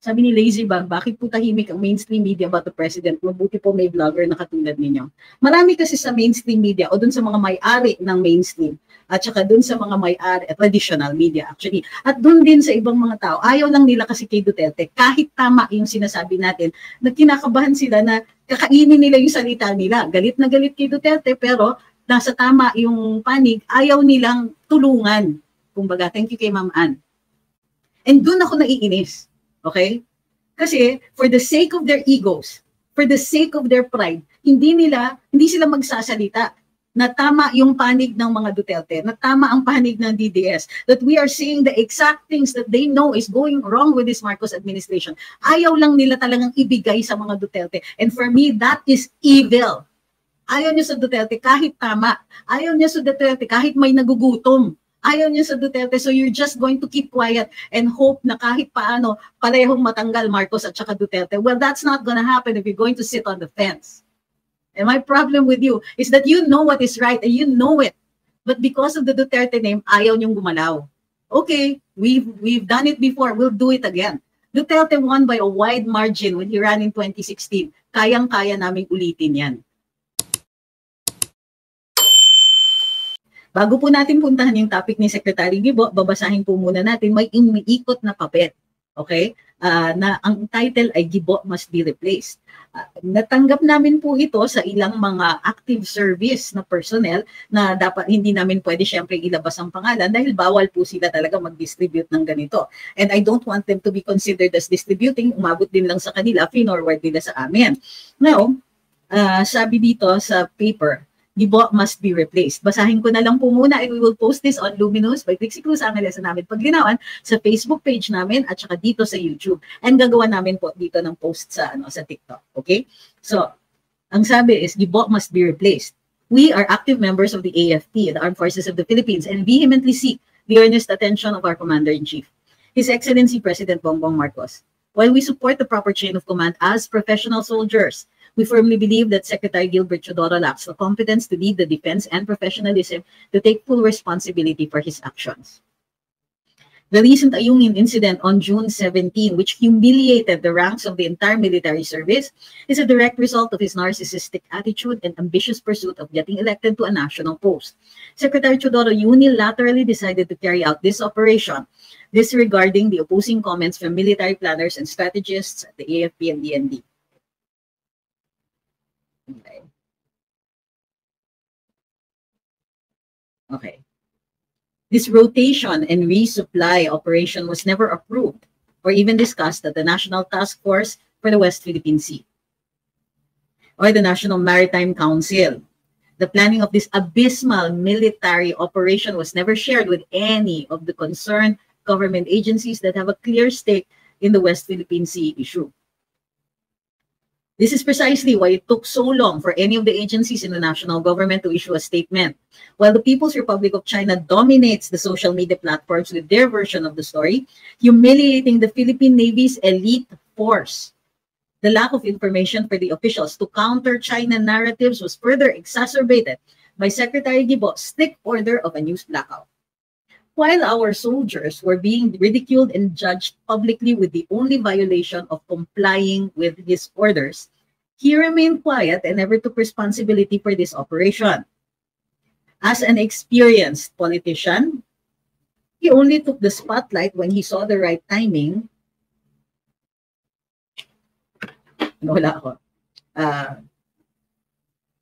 Sabi ni Lazy Bag, bakit po tahimik ang mainstream media about the president? Mabuti po may vlogger na katulad ninyo. Marami kasi sa mainstream media o dun sa mga may-ari ng mainstream at saka dun sa mga may-ari at traditional media actually. At dun din sa ibang mga tao, ayaw lang nila kasi kay Duterte. Kahit tama yung sinasabi natin, na kinakabahan sila na kakainin nila yung salita nila. Galit na galit kay Duterte pero nasa tama yung panig, ayaw nilang tulungan. Kumbaga, thank you kay Ma'am Ann. And dun ako naiinis. Okay? Kasi for the sake of their egos, for the sake of their pride, hindi sila magsasalita na tama yung panig ng mga Duterte, na tama ang panig ng DDS, that we are seeing the exact things that they know is going wrong with this Marcos administration. Ayaw lang nila talagang ibigay sa mga Duterte. And for me, that is evil. Ayaw niya sa Duterte kahit tama. Ayaw niya sa Duterte kahit may nagugutom. Ayaw niya sa Duterte, so you're just going to keep quiet and hope na kahit paano parehong matanggal Marcos at saka Duterte. Well, that's not gonna happen if you're going to sit on the fence. And my problem with you is that you know what is right and you know it. But because of the Duterte name, ayaw niyong gumalaw. Okay, we've done it before, we'll do it again. Duterte won by a wide margin when he ran in 2016. Kayang-kaya naming ulitin yan. Bago po natin puntahan yung topic ni Secretary Gibo, babasahin po muna natin, may umiikot na papel. Okay? Na ang title ay Gibo Must Be Replaced. Natanggap namin po ito sa ilang mga active service na personnel na dapat hindi namin pwede syempre ilabas ang pangalan dahil bawal po sila talaga mag-distribute ng ganito. And I don't want them to be considered as distributing, umabot din lang sa kanila, finorward nila sa amin. Now, sabi dito sa paper, Gibo must be replaced. Basahin ko na lang po muna and we will post this on Luminous by Trixie Cruz Angeles namin paglinawan sa Facebook page namin at saka dito sa YouTube. And gagawa namin po dito ng post sa sa TikTok. Okay? So, ang sabi is Gibo must be replaced. We are active members of the AFP, the Armed Forces of the Philippines, and vehemently seek the earnest attention of our Commander-in-Chief, His Excellency President Bongbong Marcos. While we support the proper chain of command as professional soldiers, we firmly believe that Secretary Gilbert Chodoro lacks the competence to lead the defense and professionalism to take full responsibility for his actions. The recent Ayungin incident on June 17, which humiliated the ranks of the entire military service, is a direct result of his narcissistic attitude and ambitious pursuit of getting elected to a national post. Secretary Chodoro unilaterally decided to carry out this operation, disregarding the opposing comments from military planners and strategists at the AFP and DND. Okay. This rotation and resupply operation was never approved or even discussed at the National Task Force for the West Philippine Sea or the National Maritime Council. The planning of this abysmal military operation was never shared with any of the concerned government agencies that have a clear stake in the West Philippine Sea issue. This is precisely why it took so long for any of the agencies in the national government to issue a statement. While the People's Republic of China dominates the social media platforms with their version of the story, humiliating the Philippine Navy's elite force. The lack of information for the officials to counter China narratives was further exacerbated by Secretary Gibo's strict order of a news blackout. While our soldiers were being ridiculed and judged publicly with the only violation of complying with his orders, he remained quiet and never took responsibility for this operation. As an experienced politician, he only took the spotlight when he saw the right timing.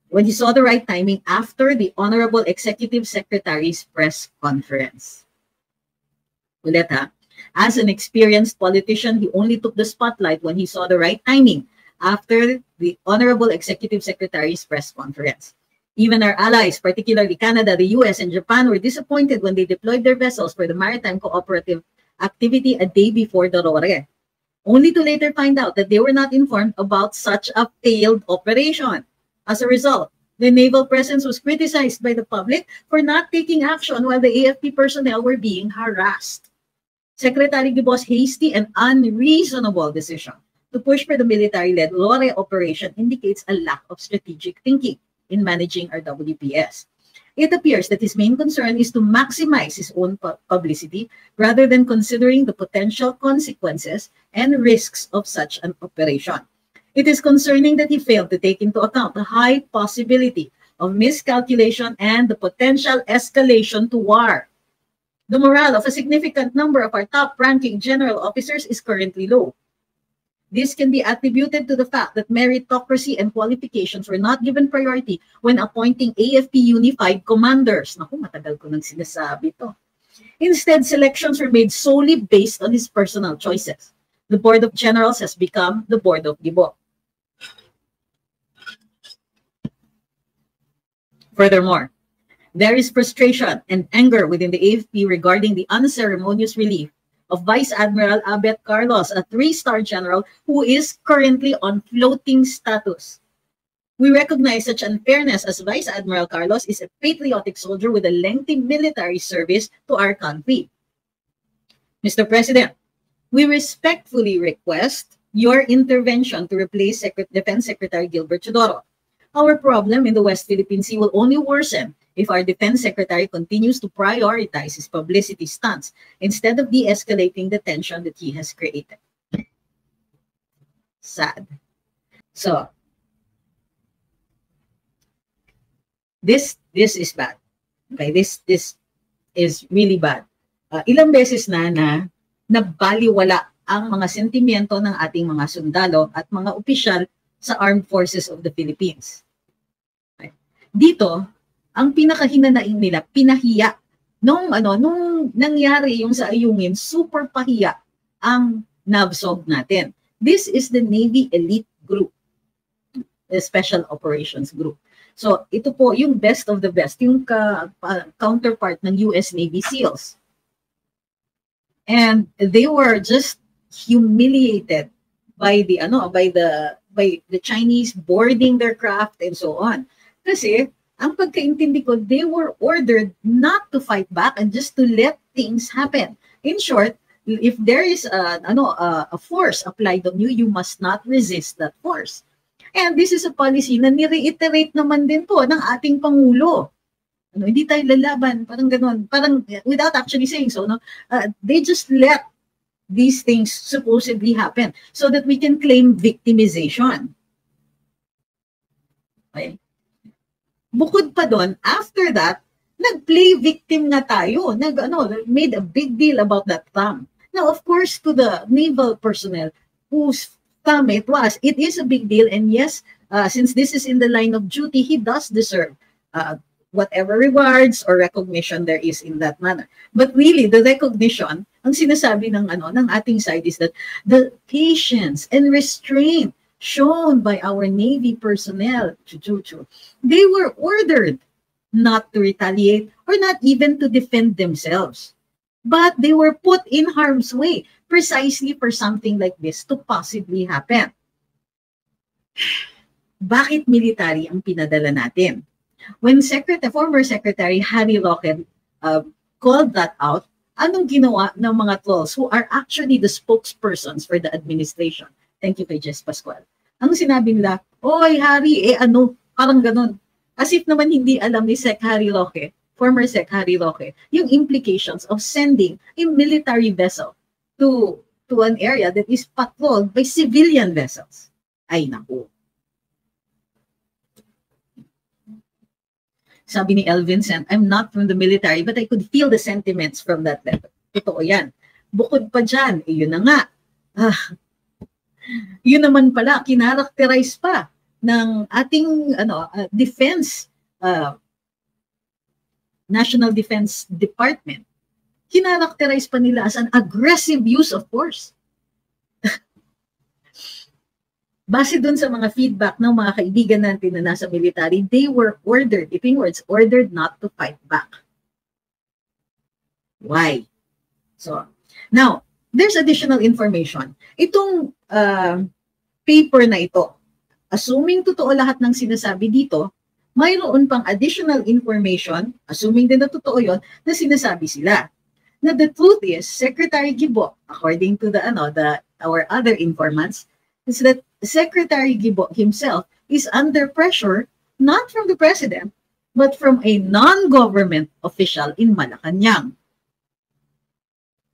When he saw the right timing after the Honorable Executive Secretary's press conference. Ulit ha. As an experienced politician, he only took the spotlight when he saw the right timing after the Honorable Executive Secretary's press conference. Even our allies, particularly Canada, the US, and Japan, were disappointed when they deployed their vessels for the maritime cooperative activity a day before the Rore, only to later find out that they were not informed about such a failed operation. As a result, the naval presence was criticized by the public for not taking action while the AFP personnel were being harassed. Secretary Gibo's hasty and unreasonable decision to push for the military-led Rore operation indicates a lack of strategic thinking in managing our WPS. It appears that his main concern is to maximize his own publicity rather than considering the potential consequences and risks of such an operation. It is concerning that he failed to take into account the high possibility of miscalculation and the potential escalation to war. The morale of a significant number of our top-ranking general officers is currently low. This can be attributed to the fact that meritocracy and qualifications were not given priority when appointing AFP unified commanders. Naku, matagal ko nang sinasabi to. Instead, selections were made solely based on his personal choices. The Board of Generals has become the Board of Gibo. Furthermore, there is frustration and anger within the AFP regarding the unceremonious relief of Vice Admiral Abet Carlos, a 3-star general who is currently on floating status. We recognize such unfairness as Vice Admiral Carlos is a patriotic soldier with a lengthy military service to our country. Mr. President, we respectfully request your intervention to replace Defense Secretary Gilbert Chodoro. Our problem in the West Philippine Sea will only worsen if our Defense Secretary continues to prioritize his publicity stunts instead of de-escalating the tension that he has created. Sad. So, this is bad. Okay, this is really bad. Ilang beses na nabaliwala ang mga sentimiento ng ating mga sundalo at mga opisyal sa Armed Forces of the Philippines. Okay. Dito, ang pinakahinanaing nila, pinahiya. Nung nangyari yung sa Ayungin, super pahiya ang NAVSOG natin. This is the Navy Elite Group, the Special Operations Group. So, ito po yung best of the best, yung counterpart ng US Navy SEALs. And they were just humiliated by the Chinese boarding their craft and so on. Kasi ang pagkaintindi ko, they were ordered not to fight back and just to let things happen. In short, if there is a force applied on you, you must not resist that force. And this is a policy na ni-reiterate naman din po ng ating Pangulo. Hindi tayo lalaban, parang gano'n. Parang without actually saying so, they just let these things supposedly happen so that we can claim victimization. Okay? Bukod pa doon, after that, nag-play victim na tayo. Made a big deal about that thumb. Now, of course, to the naval personnel whose thumb it was, it is a big deal. And yes, since this is in the line of duty, he does deserve whatever rewards or recognition there is in that manner. But really, the recognition, ang sinasabi ng ating side is that the patience and restraint shown by our Navy personnel, they were ordered not to retaliate or not even to defend themselves. But they were put in harm's way precisely for something like this to possibly happen. Bakit military ang pinadala natin? When former Secretary Harry Roque called that out, anong ginawa ng mga trolls who are actually the spokespersons for the administration? Thank you kay Jess Pascual. Ang sinabi nila, oy Harry, parang ganun. As if naman hindi alam ni Sec Harry Roque, former Sec Harry Roque, yung implications of sending a military vessel to an area that is patrolled by civilian vessels. Ay naku. Sabi ni El Vincent, I'm not from the military, but I could feel the sentiments from that letter. Totoo yan. Bukod pa dyan, yun na nga. Yun naman pala, kinarakterize pa ng ating defense, National Defense Department. Kinarakterize pa nila as an aggressive use of force. Base dun sa mga feedback ng mga kaibigan natin na nasa military, they were ordered, ordered not to fight back. Why? So, now, there's additional information. Itong paper na ito, assuming totoo lahat ng sinasabi dito, mayroon pang additional information, assuming din na totoo yon, na sinasabi sila. Na the truth is, Secretary Gibo, according to our other informants, is that Secretary Gibo himself is under pressure, not from the President, but from a non-government official in Malacanang.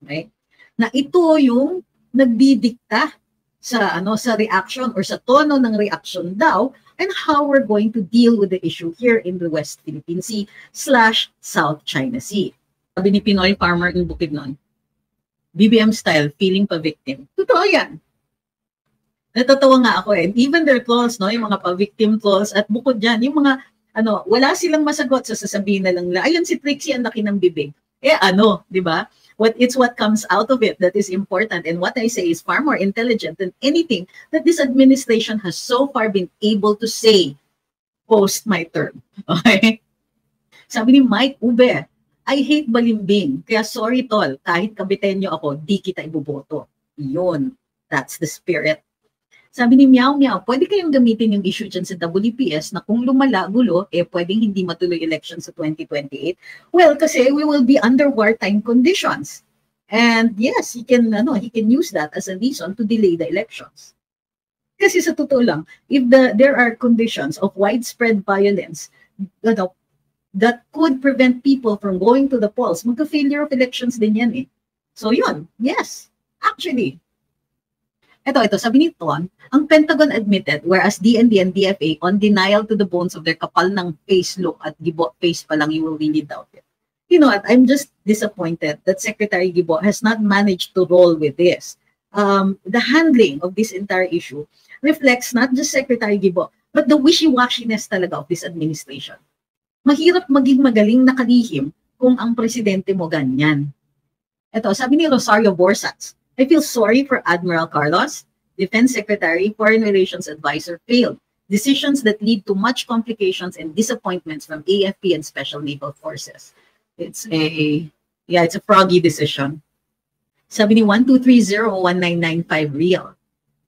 Okay? Na ito yung nagdidikta sa sa reaction or sa tono ng reaction daw and how we're going to deal with the issue here in the West Philippine Sea / South China Sea. Sabi ni Pinoy farmer in Bukidnon, BBM style, feeling pa victim. Totoo yan. Natatawa nga ako eh. Even their trolls, no, yung mga pa-victim trolls, at bukod dyan, yung mga, wala silang masagot, so sasabihin na lang, ayun si Trixie, ang laki ng bibig. Di ba? It's what comes out of it that is important. And what I say is far more intelligent than anything that this administration has so far been able to say post my term. Okay? Sabi ni Mike Ube, I hate balimbing. Kaya sorry tol, kahit kabitenyo ako, di kita iboboto. Yun. That's the spirit. Sabi ni Meow Meow, pwede kayong gamitin yung issue dyan sa WPS na kung lumala gulo, pwedeng hindi matuloy election sa 2028. Well, kasi we will be under wartime conditions. And yes, he can use that as a reason to delay the elections. Kasi sa totoo lang, if there are conditions of widespread violence, that could prevent people from going to the polls, magka-failure of elections din yan eh. So yun, yes, actually. Ito, sabi ni Ton, ang Pentagon admitted, whereas DND and DFA on denial to the bones of their kapal ng face look at Gibo face pa lang, you will really doubt it. You know what, I'm just disappointed that Secretary Gibo has not managed to roll with this. The handling of this entire issue reflects not just Secretary Gibo, but the wishy-washiness talaga of this administration. Mahirap maging magaling na kalihim kung ang presidente mo ganyan. Ito, sabi ni Rosario Borsats, I feel sorry for Admiral Carlos, Defense Secretary, Foreign Relations Advisor failed. Decisions that lead to much complications and disappointments from AFP and Special Naval Forces. It's a froggy decision. Sabi ni 12301995 real.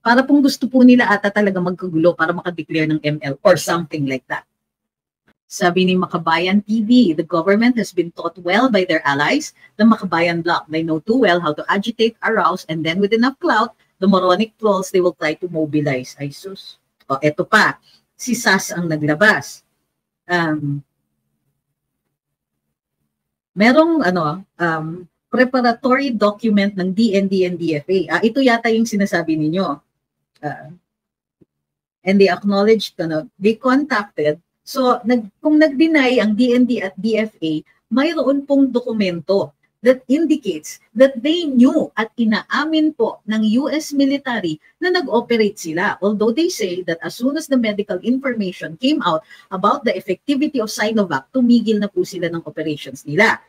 Para pong gusto po nila ata talaga magkagulo para makadeclare ng ML or something like that. Sabi ni Makabayan TV, the government has been taught well by their allies, the Makabayan bloc. They know too well how to agitate, arouse, and then with enough clout, the moronic trolls they will try to mobilize. Ay sus. O, eto pa. Si SAS ang naglabas. Merong preparatory document ng DND and DFA. Ito yata yung sinasabi ninyo. And they acknowledged, they contacted. So, kung nag-deny ang DND at DFA, mayroon pong dokumento that indicates that they knew at inaamin po ng US military na nag-operate sila. Although they say that as soon as the medical information came out about the effectivity of Sinovac, tumigil na po sila ng operations nila.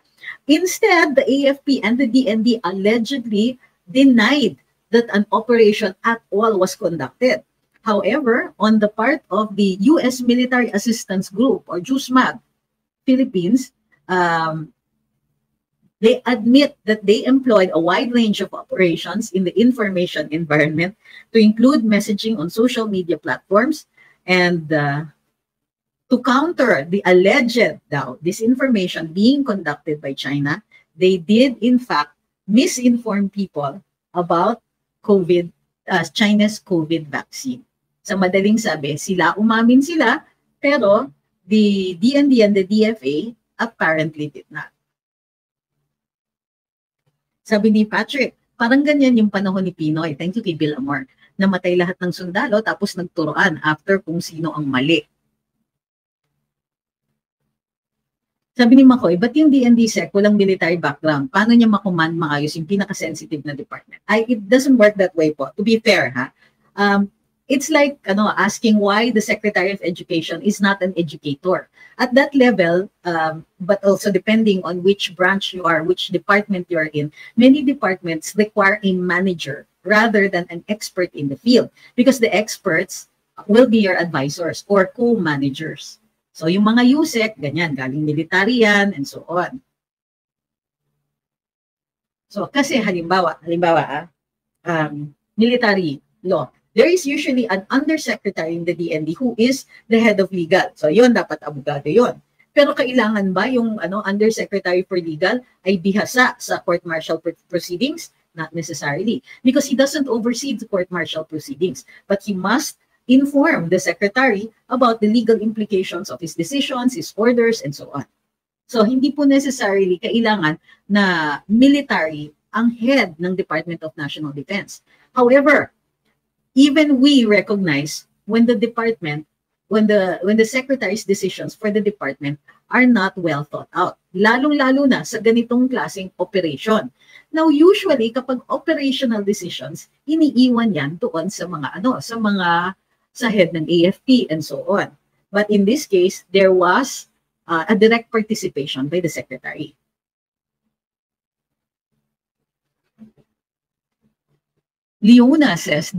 Instead, the AFP and the DND allegedly denied that an operation at all was conducted. However, on the part of the U.S. Military Assistance Group or JUSMAG Philippines, they admit that they employed a wide range of operations in the information environment to include messaging on social media platforms and to counter the alleged disinformation being conducted by China, they did in fact misinform people about China's COVID vaccine. Sa madaling sabi, umamin sila, pero the DND and the DFA apparently did not. Sabi ni Patrick, parang ganyan yung panahon ni Pinoy. Thank you kay Bill Amor. Namatay lahat ng sundalo tapos nagturoan after kung sino ang mali. Sabi ni Makoy, ba't yung DND-SEC walang military background? Paano niya makuman maayos yung pinaka-sensitive na department? It doesn't work that way po. To be fair, it's like asking why the Secretary of Education is not an educator. At that level, but also depending on which branch you are, which department you are in, many departments require a manager rather than an expert in the field because the experts will be your advisors or co-managers. So yung mga USEC, ganyan, galing military yan, and so on. So kasi halimbawa, military law, there is usually an undersecretary in the DND who is the head of legal. So yun, dapat abogado yun. Pero kailangan ba yung undersecretary for legal ay bihasa sa court-martial proceedings? Not necessarily. Because he doesn't oversee the court-martial proceedings. But he must inform the secretary about the legal implications of his decisions, his orders, and so on. So hindi po necessarily kailangan na military ang head ng Department of National Defense. However, even we recognize when the department, when the secretary's decisions for the department are not well thought out. Lalong-lalo na sa ganitong klaseng operation. Now, usually kapag operational decisions, iniiwan yan doon sa mga sa head ng AFP and so on. But in this case, there was a direct participation by the secretary. Leona says,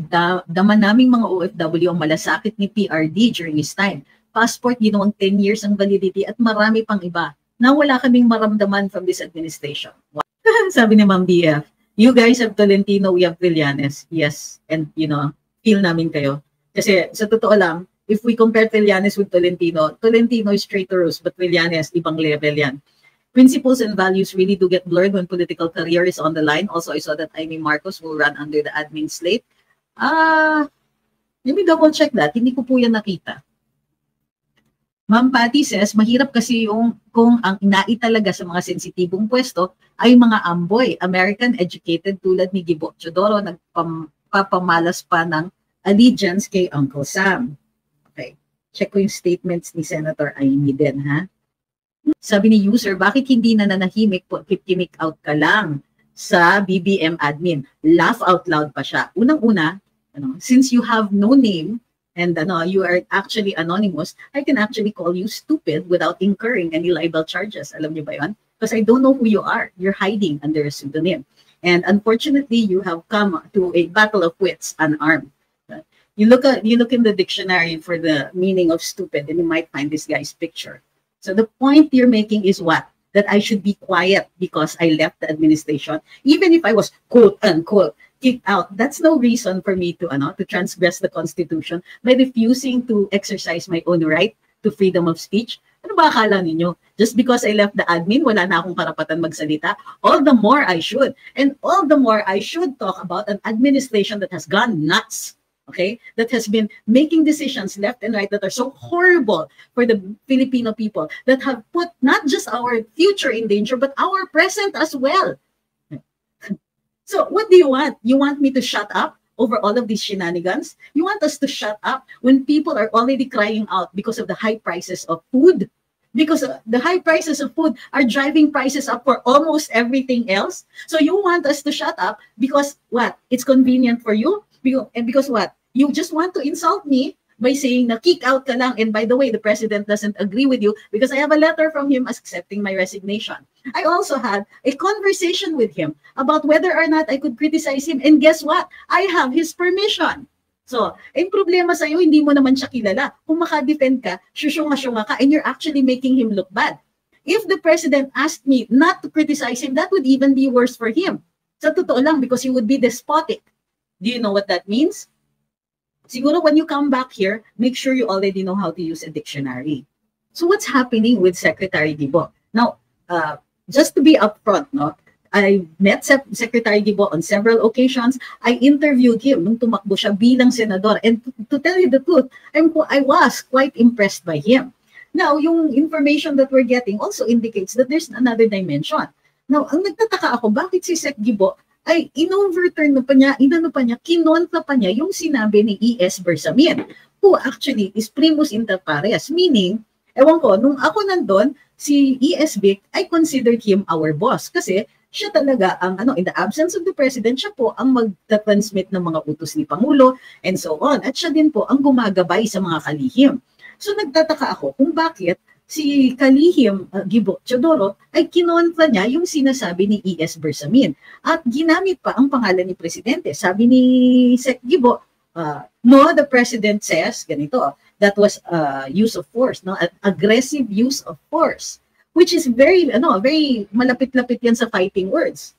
daman naming mga OFW ang malasakit ni PRD during his time. Passport, ginawang 10 years ang validity at marami pang iba na wala kaming maramdaman from this administration. Sabi ni Ma'am BF, you guys have Tolentino, we have Trillanes. Yes, and feel namin kayo. Kasi sa totoo lang, if we compare Trillanes with Tolentino, Tolentino is traitorous, but Trillanes, ibang level yan. Principles and values really do get blurred when political career is on the line. Also, I saw that Amy Marcos will run under the admin slate. Let me double check that. Hindi ko po yan nakita. Ma'am Patty says, mahirap kasi kung ang inai talaga sa mga sensitibong pwesto ay mga amboy, American educated tulad ni Gibo Chodoro, nagpapamalas pa ng allegiance kay Uncle Sam. Okay. Check ko yung statements ni Senator Amy din, ha? Sabi ni user, bakit hindi na nanahimik po, kimik out ka lang sa BBM admin? Laugh out loud pa siya. Unang-una, since you have no name and you are actually anonymous, I can actually call you stupid without incurring any libel charges. Alam niyo ba yun? Because I don't know who you are. You're hiding under a pseudonym. And unfortunately, you have come to a battle of wits unarmed. You look in the dictionary for the meaning of stupid and you might find this guy's picture. So the point you're making is what? That I should be quiet because I left the administration, even if I was quote unquote kicked out. That's no reason for me to transgress the Constitution by refusing to exercise my own right to freedom of speech. Ano ba akala ninyo? Just because I left the admin, wala na akong karapatan magsalita? All the more I should. And all the more I should talk about an administration that has gone nuts. Okay, that has been making decisions left and right that are so horrible for the Filipino people, that have put not just our future in danger, but our present as well. So what do you want? You want me to shut up over all of these shenanigans? You want us to shut up when people are already crying out because of the high prices of food? Because the high prices of food are driving prices up for almost everything else. So you want us to shut up because what? It's convenient for you? Because what? You just want to insult me by saying na kick out ka lang, and by the way, the president doesn't agree with you because I have a letter from him accepting my resignation. I also had a conversation with him about whether or not I could criticize him, and guess what? I have his permission. So, yung problema sa'yo, hindi mo naman siya kilala. Kung maka-defend ka, syusyunga-syunga ka, and you're actually making him look bad. If the president asked me not to criticize him, that would even be worse for him. Sa totoo lang, because he would be despotic. Do you know what that means? Siguro when you come back here, make sure you already know how to use a dictionary. So what's happening with Secretary Gibo? Now, just to be upfront, I met Secretary Gibo on several occasions. I interviewed him nung tumakbo siya bilang senador. And to tell you the truth, I was quite impressed by him. Now, yung information that we're getting also indicates that there's another dimension. Now, ang nagtataka ako, bakit si Sec Gibo ay in-overturn pa niya, kinontra pa niya yung sinabi ni E.S. Bersamin, who actually is primus inter pares, meaning, ewan ko, nung ako nandun, si E.S. Vic, I considered him our boss kasi siya talaga ang, in the absence of the president, siya po ang magta-transmit ng mga utos ni Pangulo and so on. At siya din po ang gumagabay sa mga kalihim. So nagtataka ako kung bakit si kalihim Gibo Chodoro ay kinontra niya yung sinasabi ni E.S. Bersamin. At ginamit pa ang pangalan ni Presidente. Sabi ni Sec Gibo, no, the President says, ganito, that was use of force, aggressive use of force. Which is very malapit-lapit yan sa fighting words.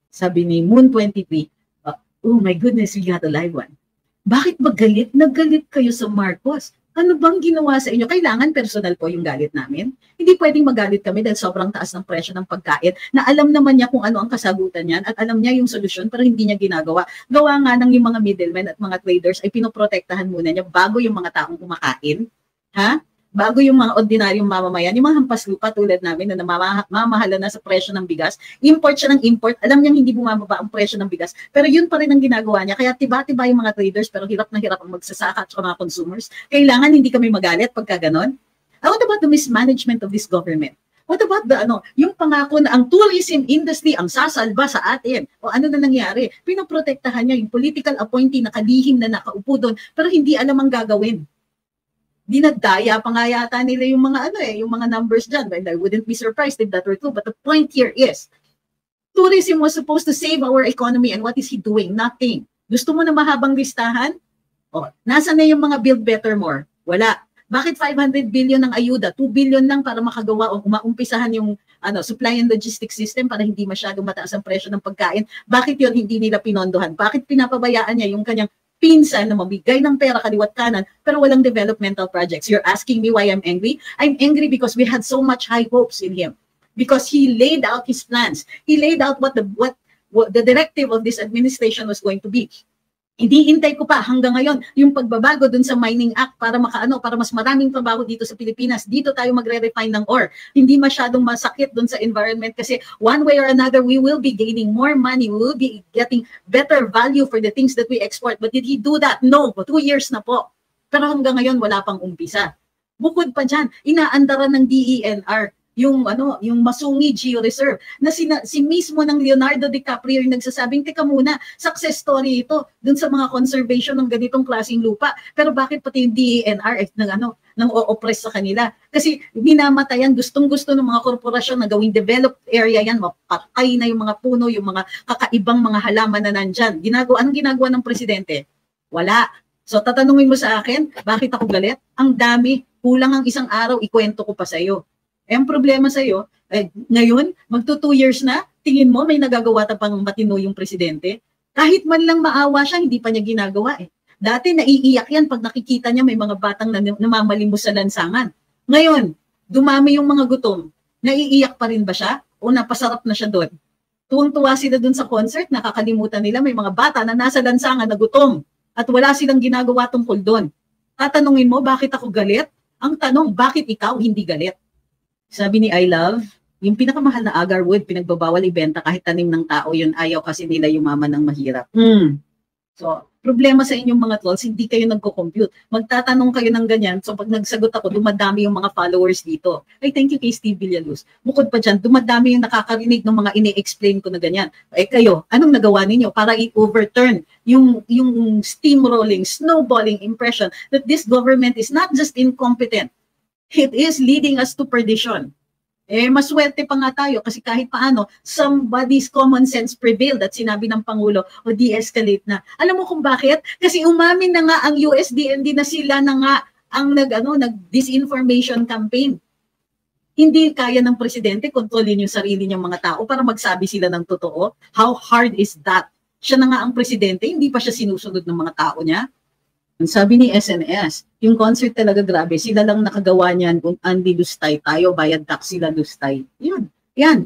Sabi ni Moon 23, oh my goodness, we got a live one. Bakit ba galit na galit kayo sa Marcos? Ano bang ginawa sa inyo? Kailangan personal po yung galit namin. Hindi pwedeng magalit kami dahil sobrang taas ng presyo ng pagkain na alam naman niya kung ano ang kasagutan niyan at alam niya yung solusyon pero hindi niya ginagawa. Gawa nga ng yung mga middlemen at mga traders ay pinoprotektahan muna niya bago yung mga taong kumakain. Ha? Bago yung mga ordinaryong mamamayan, yung mga hampas lupa tulad namin na namamahala na sa presyo ng bigas, import siya ng import, alam niyang hindi bumababa ang presyo ng bigas, pero yun pa rin ang ginagawa niya, kaya tiba-tiba yung mga traders, pero hirap na hirap ang magsasaka at mga consumers. Kailangan hindi kami magalit pagka ganon. What about the mismanagement of this government? What about the yung pangako na ang tourism industry ang sasalba sa atin? O ano na nangyari? Pinoprotektahan niya yung political appointee na kalihim na nakaupo doon, pero hindi alam ang gagawin. Dinadaya pa nga yata nila yung mga yung mga numbers dyan. Well, I wouldn't be surprised if that were true. But the point here is, tourism was supposed to save our economy and what is he doing? Nothing. Gusto mo na mahabang listahan? O, nasa na yung mga build better more? Wala. Bakit 500 billion ng ayuda? 2 billion lang para makagawa o maumpisahan yung supply and logistics system para hindi masyadong mataas ang presyo ng pagkain. Bakit yun hindi nila pinondohan? Bakit pinapabayaan niya yung kanyang pinsan na mabigay ng pera kaliwat kanan pero walang developmental projects? You're asking me why I'm angry? I'm angry because we had so much high hopes in him. Because he laid out his plans. He laid out what the directive of this administration was going to be. Hinihintay ko pa hanggang ngayon yung pagbabago dun sa Mining Act para para mas maraming trabaho dito sa Pilipinas. Dito tayo magre-refine ng ore. Hindi masyadong masakit dun sa environment kasi one way or another we will be gaining more money. We will be getting better value for the things that we export. But did he do that? No. 2 years na po. Pero hanggang ngayon wala pang umpisa. Bukod pa dyan, inaandaran ng DENR yung Masungi Geo Reserve na si mismo ng Leonardo DiCaprio yung nagsasabing, teka muna, success story ito dun sa mga conservation ng ganitong klaseng lupa. Pero bakit pati yung DENR nang o-oppress sa kanila? Kasi minamatayan, gustong-gusto ng mga korporasyon na gawing developed area yan, mapatay na yung mga puno, yung mga kakaibang mga halaman na nandyan. Anong ginagawa ng presidente? Wala. So tatanungin mo sa akin, bakit ako galit? Ang dami, kulang ang isang araw, ikwento ko pa sa'yo. Ang problema sa'yo, ngayon, magto 2 years na, tingin mo may nagagawa pang matino yung presidente? Kahit man lang maawa siya, hindi pa niya ginagawa eh. Dati naiiyak yan pag nakikita niya may mga batang namamalimos sa lansangan. Ngayon, dumami yung mga gutom. Naiiyak pa rin ba siya? O napasarap na siya doon? Tuwang-tuwa sila doon sa concert, nakakalimutan nila may mga bata na nasa lansangan na gutom at wala silang ginagawa tungkol doon. Tatanungin mo, bakit ako galit? Ang tanong, bakit ikaw hindi galit? Sabi ni I Love, yung pinakamahal na agarwood, pinagbabawal ibenta kahit tanim ng tao, yun ayaw kasi nila yumaman ng mahirap. So, problema sa inyong mga trolls, hindi kayo nagko-compute. Magtatanong kayo ng ganyan, so pag nagsagot ako, dumadami yung mga followers dito. Ay, thank you kay Steve Villaluz. Bukod pa dyan, dumadami yung nakakarinig ng mga ini-explain ko na ganyan. Kayo, anong nagawa ninyo para i-overturn yung steamrolling, snowballing impression that this government is not just incompetent, it is leading us to perdition. Maswerte pa nga tayo kasi kahit paano, somebody's common sense prevailed at sinabi ng Pangulo, o de-escalate na. Alam mo kung bakit? Kasi umamin na nga ang USDND na sila na nga ang nag-disinformation campaign. Hindi kaya ng presidente kontrolin yung sarili niyang mga tao para magsabi sila ng totoo. How hard is that? Siya na nga ang presidente, hindi pa siya sinusunod ng mga tao niya. Sabi ni SNS, yung concert talaga grabe, sila lang nakagawa niyan kung Andy Lustay tayo, bayad tax sila Lustay. Yan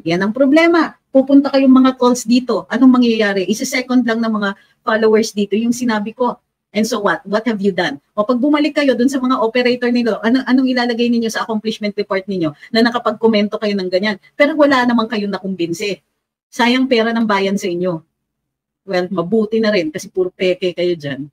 ang problema. Pupunta kayong mga calls dito, anong mangyayari? Isa-second lang ng mga followers dito, yung sinabi ko. And so what? What have you done? O pag bumalik kayo dun sa mga operator nilo, anong ilalagay ninyo sa accomplishment report ninyo na nakapag-komento kayo ng ganyan? Pero wala naman kayong nakumbinse. Sayang pera ng bayan sa inyo. Well, mabuti na rin kasi puro peke kayo dyan.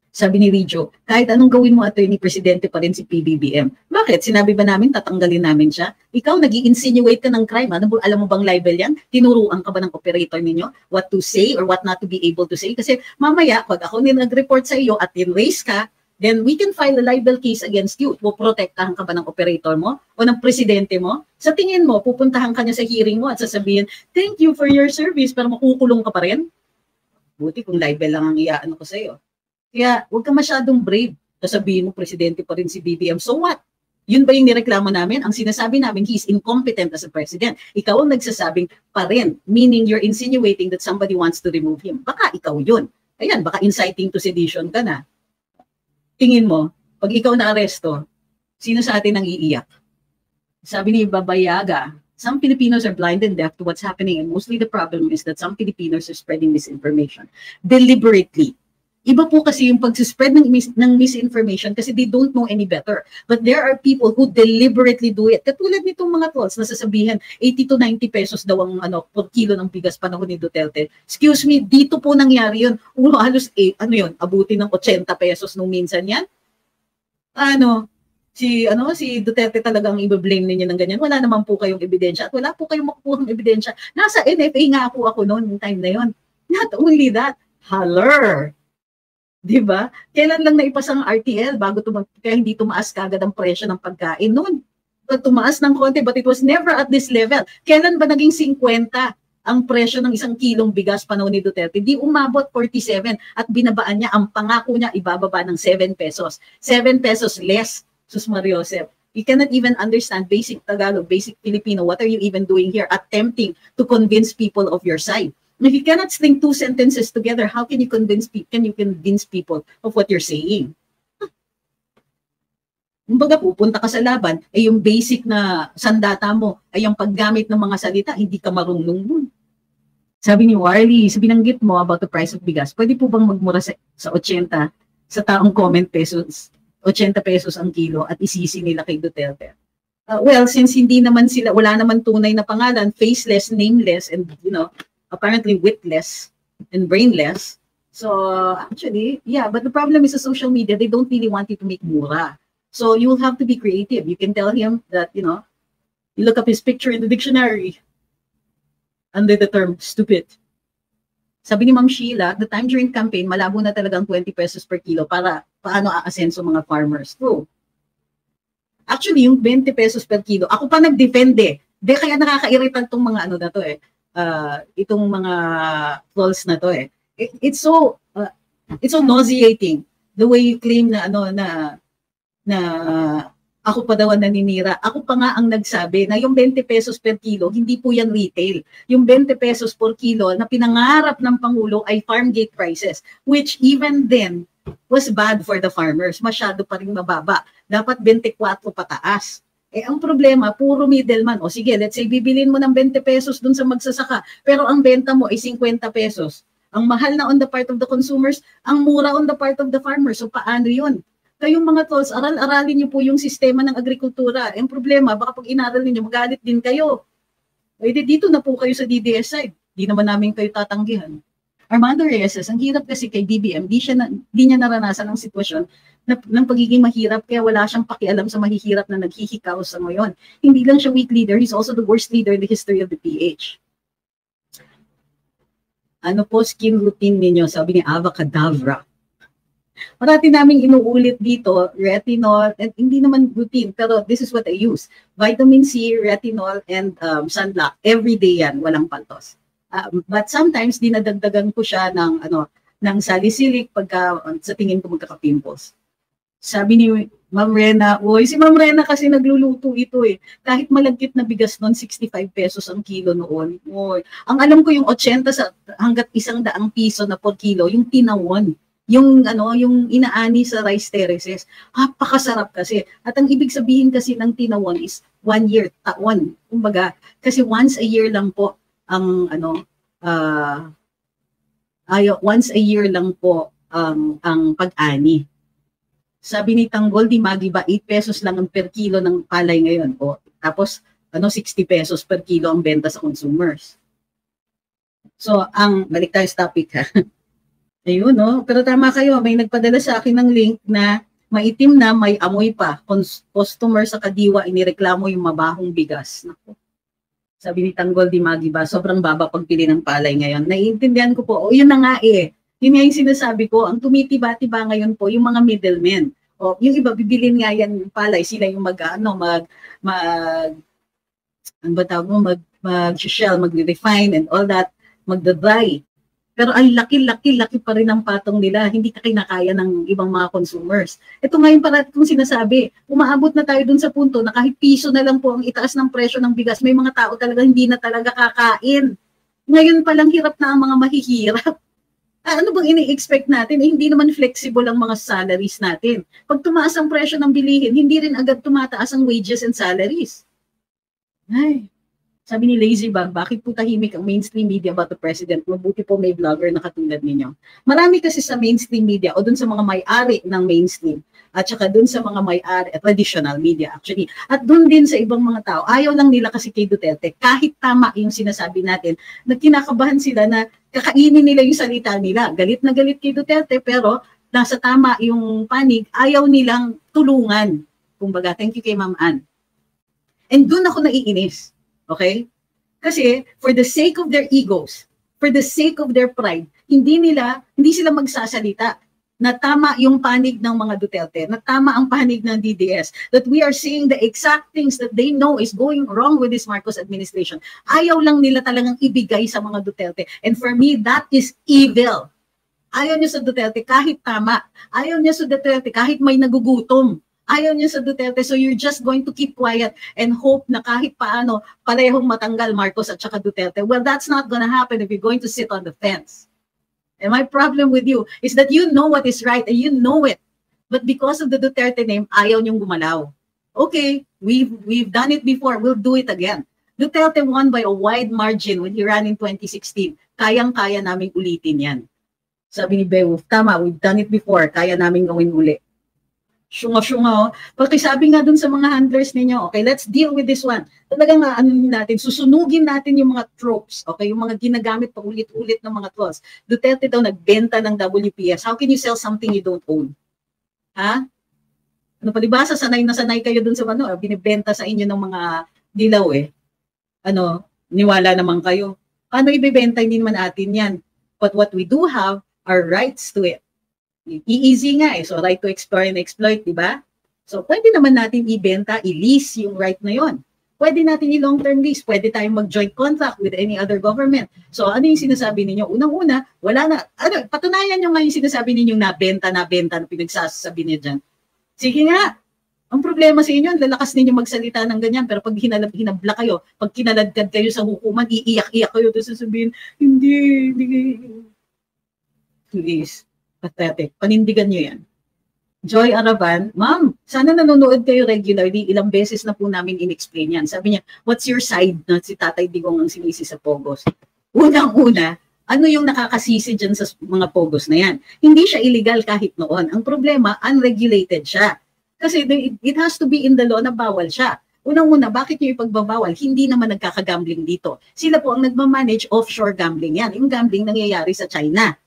Sabi ni Rijo, kahit anong gawin mo, attorney, presidente pa rin si PBBM. Bakit? Sinabi ba namin tatanggalin namin siya? Ikaw, nag-i-insinuate ka ng crime. Alam mo bang libel yan? Tinuruan ka ba ng operator ninyo what to say or what not to be able to say? Kasi mamaya, pag ako nag-report sa iyo at in-raise ka, then we can file a libel case against you. Puprotektahan ka ba ng operator mo o ng presidente mo? Sa tingin mo, pupuntahan ka niya sa hearing mo at sasabihin, thank you for your service, pero makukulong ka pa rin? Buti kung libel lang ang iyaano ko sa iyo. Kaya huwag ka masyadong brave. Sasabihin mo, presidente pa rin si BBM. So what? Yun ba yung nireklamo namin? Ang sinasabi namin, he's incompetent as a president. Ikaw ang nagsasabing pa rin. Meaning you're insinuating that somebody wants to remove him. Baka ikaw yun. Ayan, baka inciting to sedition ka na. Tingin mo, Pag ikaw na-aresto, sino sa atin ang iiyak? Sabi ni Babayaga, some Filipinos are blind and deaf to what's happening, and mostly the problem is that some Filipinos are spreading misinformation deliberately. Iba po kasi yung pag-spread ng misinformation kasi they don't know any better. But there are people who deliberately do it. Katulad nitong mga trolls na sasabihin, 80 to 90 pesos daw ang per kilo ng bigas panahon ni Duterte. Excuse me, dito po nangyari yun. Halos, abuti ng 80 pesos nung minsan yan. Si Duterte talagang i-blame ninyo ng ganyan. Wala naman po kayong ebidensya at wala po kayong makukuha ng ebidensya. Nasa NFA nga ako noon, yung time na yon. Not only that, haller. Diba? Kailan lang naipasa ang RTL bago kaya hindi tumaas kagad ang presyo ng pagkain noon. Tumaas ng konti but it was never at this level. Kailan ba naging 50 ang presyo ng 1 kilong bigas panahon ni Duterte? Di umabot 47 at binabaan niya, ang pangako niya ibababa ng 7 pesos. 7 pesos less. Sus Mariosep. You cannot even understand basic Tagalog, basic Filipino. What are you even doing here? Attempting to convince people of your side. If you cannot string 2 sentences together, how can you convince people of what you're saying? Kumbaga, pupunta ka sa laban, yung basic na sandata mo ay yung paggamit ng mga salita, hindi ka marunong nun. Sabi ni Warley, binanggit mo about the price of bigas, pwede po bang magmura sa 80 sa taong comment pesos, 80 pesos ang kilo at isisi nila kay Duterte? Well, since hindi naman sila, wala naman tunay na pangalan, faceless, nameless, and apparently witless and brainless. So actually, yeah, but the problem is the social media, they don't really want you to make mura. So you will have to be creative. You can tell him that, you look up his picture in the dictionary under the term stupid. Sabi ni Ma'am Sheila, the time during campaign, malabo na talagang 20 pesos per kilo para paano aasenso mga farmers. True. Actually, yung 20 pesos per kilo, ako pa nag-defend eh. Kaya nakaka-irritant tong mga na to eh. Itong mga trolls na to eh. It's so nauseating the way you claim na ako pa daw ang naninira. Ako pa nga ang nagsabi na yung 20 pesos per kilo, hindi po yan retail. Yung 20 pesos per kilo na pinangarap ng Pangulo ay farm gate prices, which even then was bad for the farmers. Masyado pa rin mababa. Dapat 24 pataas. Ang problema, puro middleman. O sige, let's say, bibilin mo ng 20 pesos dun sa magsasaka, pero ang benta mo ay 50 pesos. Ang mahal na on the part of the consumers, ang mura on the part of the farmers. So paano yun? Kayong mga trolls, aral-aralin niyo po yung sistema ng agrikultura. Ang problema, baka pag inaral niyo, magalit din kayo. Dito na po kayo sa DDS side. Di naman namin kayo tatanggihan. Armando Reyes, ang hirap kasi kay BBM, di niya naranasan ang sitwasyon ng pagiging mahirap, kaya wala siyang pakialam sa mahihirap na naghihikaw sa ngayon. Hindi lang siya weak leader, he's also the worst leader in the history of the PH. Ano po skin routine ninyo? Sabi ni Ava Cadavra. Marati naming inuulit dito, retinol, and hindi naman routine, pero this is what I use. Vitamin C, retinol, and sunblock. Every day yan, walang pantos. But sometimes dinadagdagan ko siya ng salicylic pagka sa tingin ko magkaka-pimples. Sabi ni Ma'am Rena, si Ma'am Rena kasi nagluluto ito eh. Kahit malagkit na bigas noon, 65 pesos ang kilo noon. Ang alam ko yung 80 hanggat 100 piso na per kilo, yung tinawon. Yung inaani sa rice terraces. Napakasarap kasi. At ang ibig sabihin kasi ng tinawon is 1 year, taon. Kumbaga, kasi once a year lang po ang once a year lang po ang pag-ani. Sabi ni Tanggol, di Magiba, 8 pesos lang ang per kilo ng palay ngayon po. Tapos 60 pesos per kilo ang benta sa consumers. So, balik tayo sa topic ha. Ayun, no? Pero tama kayo, may nagpadala sa akin ng link na maitim na, may amoy pa. Customer sa Kadiwa, inireklamo yung mabahong bigas. Naku. Sabi ni Tanggol, di Magiba, sobrang baba pagpili ng palay ngayon. Naiintindihan ko po, yun na nga eh. Yun nga yung sinasabi ko, ang tumitiba-tiba ngayon po, yung mga middlemen. Yung iba, bibilin nga yan yung palay, sila yung mag-shell, mag-refine and all that, mag-dry. Pero ang laki pa rin ang patong nila, hindi ka kinakaya ng ibang mga consumers. Ito ngayon parati kong sinasabi, umaabot na tayo dun sa punto na kahit piso na lang po ang itaas ng presyo ng bigas, may mga tao talaga hindi na talaga kakain. Ngayon palang hirap na ang mga mahihirap. Ano bang ini-expect natin? Hindi naman flexible ang mga salaries natin. Pag tumaas ang presyo ng bilihin, hindi rin agad tumataas ang wages and salaries. Ay, sabi ni Lazy Bag, bakit po tahimik ang mainstream media about the president? Mabuti po may vlogger na katulad ninyo. Marami kasi sa mainstream media o dun sa mga may-ari ng mainstream at saka dun sa mga may-ari, traditional media actually, at dun din sa ibang mga tao, ayaw lang nila kasi kay Duterte, kahit tama yung sinasabi natin, na kinakabahan sila na kakainin nila yung salita nila. Galit na galit kay Duterte, pero nasa tama yung panig, ayaw nilang tulungan. Kumbaga, thank you kay Ma'am Ann. And dun ako naiinis. Okay? Kasi for the sake of their egos, for the sake of their pride, hindi sila magsasalita na tama yung panig ng mga Duterte, na tama ang panig ng DDS, that we are seeing the exact things that they know is going wrong with this Marcos administration. Ayaw lang nila talagang ibigay sa mga Duterte. And for me, that is evil. Ayaw niya sa Duterte kahit tama. Ayaw niya sa Duterte kahit may nagugutom. Ayaw niya sa Duterte, so you're just going to keep quiet and hope na kahit paano parehong matanggal Marcos at saka Duterte. Well, that's not gonna happen if you're going to sit on the fence. And my problem with you is that you know what is right and you know it. But because of the Duterte name, ayaw niyong gumalaw. Okay, we've done it before, we'll do it again. Duterte won by a wide margin when he ran in 2016. Kayang-kaya naming ulitin yan. Sabi ni Beowulf, tama, we've done it before, kaya naming gawin uli. Syunga-syunga, Pati sabi nga dun sa mga handlers ninyo, okay, let's deal with this one. Talagang susunugin natin yung mga tropes, okay, yung mga ginagamit pa ulit-ulit ng mga trolls. Duterte daw nagbenta ng WPS. How can you sell something you don't own? Ha? Ano palibasa, sanay na sanay kayo dun sa binibenta sa inyo ng mga dilaw niwala naman kayo. Paano ibibenta? Hindi naman atin yan. But what we do have are rights to it. Easy nga so right to explore and exploit, di ba? So pwede naman natin ibenta, i-lease yung right na yon. Pwede natin i-long-term lease, pwede tayong mag-joint contract with any other government. So ano yung sinasabi ninyo? Unang-una, wala na, patunayan nyo nga yung sinasabi ninyong nabenta na pinagsasabi niyo dyan. Sige nga, ang problema sa inyo, lalakas ninyo magsalita ng ganyan, pero pag hinabla kayo, pag kinaladkad kayo sa hukuman, iiyak-iyak kayo, tapos sasabihin, hindi. Please. Pathetic. Panindigan nyo yan. Joy Aravan, ma'am, sana nanonood kayo regularly. Ilang beses na po namin in-explain yan. Sabi niya, what's your side na si Tatay Digong ang sinisi sa Pogos? Unang-una, ano yung nakakasisi dyan sa mga Pogos na yan? Hindi siya illegal kahit noon. Ang problema, unregulated siya. Kasi it has to be in the law na bawal siya. Unang-una, bakit yung ipagbabawal? Hindi naman nagkakagambling dito. Sila po ang nagmamanage offshore gambling yan. Yung gambling nangyayari sa China.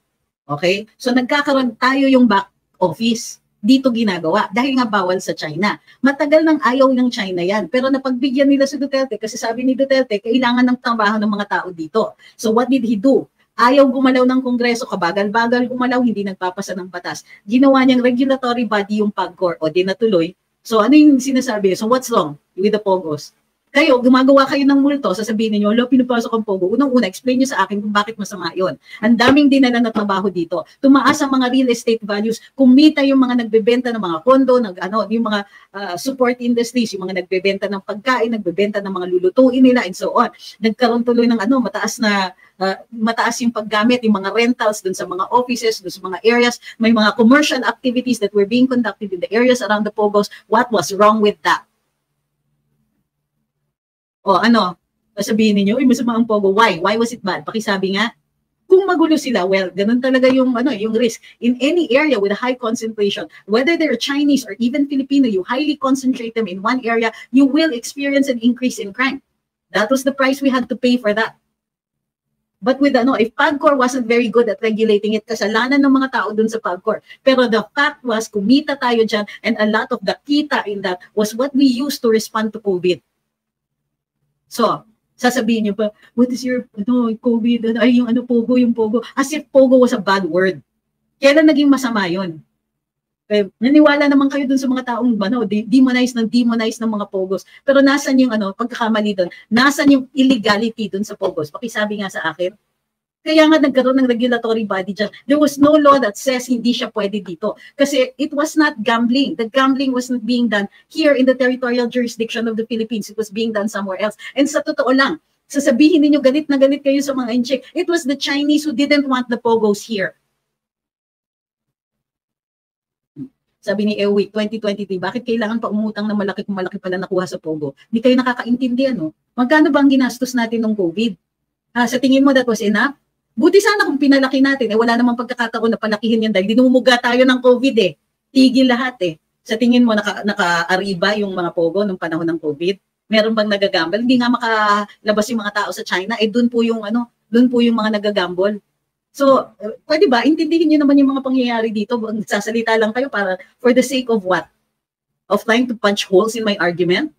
Okay? So nagkakaroon tayo yung back office. Dito ginagawa dahil nga bawal sa China. Matagal nang ayaw ng China yan. Pero napagbigyan nila si Duterte kasi sabi ni Duterte, kailangan ng trabaho ng mga tao dito. So what did he do? Ayaw gumalaw ng Kongreso, kabagal-bagal gumalaw, hindi nagpapasa ng batas. Ginawa niyang regulatory body yung PAGCOR o di natuloy. So ano yung sinasabi? So what's wrong with the Pogos? Kayo, gumagawa kayo ng multo, sasabihin niyo, pinapasok ang Pogo. Unang-una, explain niyo sa akin kung bakit masama yon. Ang daming dinala na trabaho dito. Tumaas ang mga real estate values, kumita yung mga nagbebenta ng mga kondo, yung mga support industries, yung mga nagbebenta ng pagkain, nagbebenta ng mga lulutuin nila, and so on. Nagkaroon tuloy ng mataas yung paggamit, yung mga rentals dun sa mga offices, dun sa mga areas. May mga commercial activities that were being conducted in the areas around the Pogos. What was wrong with that? Sabihin niyo, masama ang Pogo. Why? Why was it bad? Pakisabi nga. Kung magulo sila, well, ganun talaga yung risk. In any area with a high concentration, whether they're Chinese or even Filipino, you highly concentrate them in one area, you will experience an increase in crime. That was the price we had to pay for that. But with if PAGCOR wasn't very good at regulating it, kasalanan ng mga tao dun sa PAGCOR. Pero the fact was, kumita tayo dyan, and a lot of the kita in that was what we used to respond to COVID. So, sasabihin niyo pa, what is your, COVID, yung Pogo. As if Pogo was a bad word. Kailan naging masama yun? Naniwala naman kayo dun sa mga taong, demonize ng mga Pogos. Pero nasan yung, pagkakamali dun? Nasan yung illegality dun sa Pogos? Pakisabi nga sa akin. Kaya nga nagkaroon ng regulatory body dyan. There was no law that says hindi siya pwede dito. Kasi it was not gambling. The gambling was not being done here in the territorial jurisdiction of the Philippines. It was being done somewhere else. And sa totoo lang, sasabihin ninyo galit na galit kayo sa mga incheck. It was the Chinese who didn't want the Pogos here. Sabi ni Ewick, 2023, bakit kailangan pa umutang na malaki kung malaki pala nakuha sa Pogo? Hindi kayo nakakaintindihan, no? Magkano ba ang ginastos natin ng COVID? Sa tingin mo that was enough? Buti sana kung pinalaki natin, wala namang pagkakataon na palakihin yan dahil dinumuga tayo ng COVID eh. Tigil lahat eh. Sa tingin mo, naka-ariba yung mga Pogo nung panahon ng COVID? Meron bang nagagambal? Hindi nga makalabas yung mga tao sa China, doon po yung mga nagagambol. So, pwede ba, intindihin nyo naman yung mga pangyayari dito, sasalita lang kayo para, for the sake of what? Of trying to punch holes in my argument?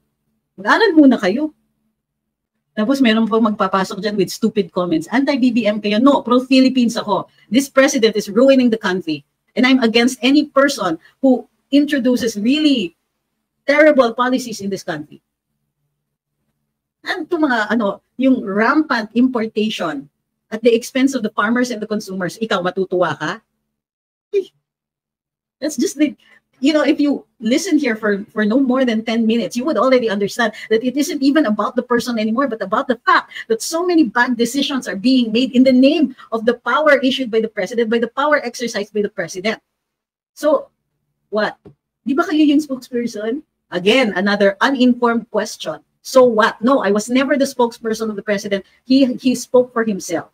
Mag-aral muna kayo. Tapos meron pang magpapasok dyan with stupid comments. Anti-BBM kayo? No, pro-Philippines ako. This president is ruining the country. And I'm against any person who introduces really terrible policies in this country. And ito mga, yung rampant importation at the expense of the farmers and the consumers, ikaw matutuwa ka? That's just the, if you listen here for no more than 10 minutes, you would already understand that it isn't even about the person anymore, but about the fact that so many bad decisions are being made in the name of the power issued by the president, by the power exercised by the president. So, what? Di ba kayo yung spokesperson? Again, another uninformed question. So what? No, I was never the spokesperson of the president. He spoke for himself.